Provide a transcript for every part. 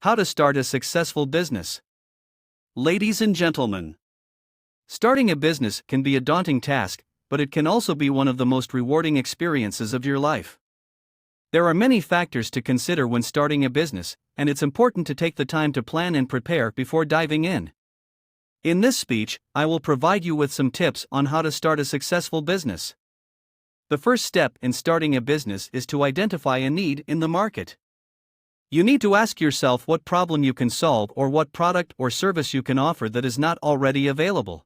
How to start a successful business. Ladies and gentlemen, starting a business can be a daunting task, but it can also be one of the most rewarding experiences of your life. There are many factors to consider when starting a business, and it's important to take the time to plan and prepare before diving in. In this speech, I will provide you with some tips on how to start a successful business. The first step in starting a business is to identify a need in the market. You need to ask yourself what problem you can solve or what product or service you can offer that is not already available.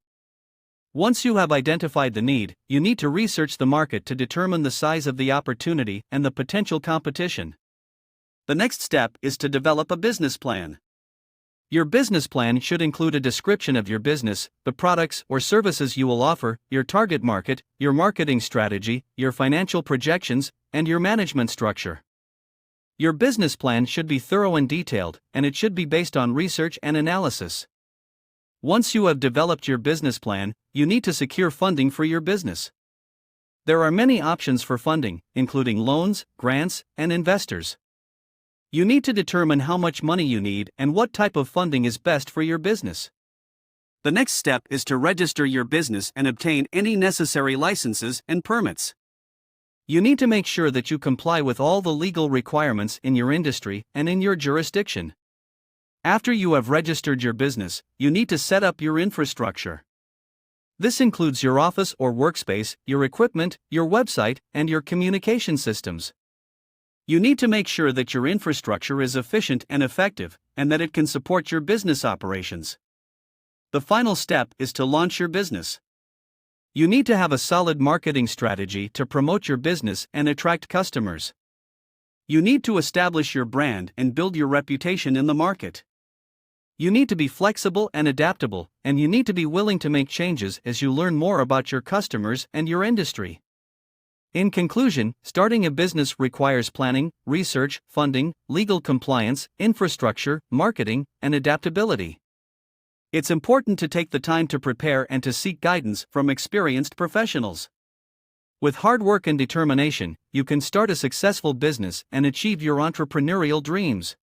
Once you have identified the need, you need to research the market to determine the size of the opportunity and the potential competition. The next step is to develop a business plan. Your business plan should include a description of your business, the products or services you will offer, your target market, your marketing strategy, your financial projections, and your management structure. Your business plan should be thorough and detailed, and it should be based on research and analysis. Once you have developed your business plan, you need to secure funding for your business. There are many options for funding, including loans, grants, and investors. You need to determine how much money you need and what type of funding is best for your business. The next step is to register your business and obtain any necessary licenses and permits. You need to make sure that you comply with all the legal requirements in your industry and in your jurisdiction. After you have registered your business, you need to set up your infrastructure. This includes your office or workspace, your equipment, your website, and your communication systems. You need to make sure that your infrastructure is efficient and effective, and that it can support your business operations. The final step is to launch your business. You need to have a solid marketing strategy to promote your business and attract customers. You need to establish your brand and build your reputation in the market. You need to be flexible and adaptable, and you need to be willing to make changes as you learn more about your customers and your industry. In conclusion, starting a business requires planning, research, funding, legal compliance, infrastructure, marketing, and adaptability. It's important to take the time to prepare and to seek guidance from experienced professionals. With hard work and determination, you can start a successful business and achieve your entrepreneurial dreams.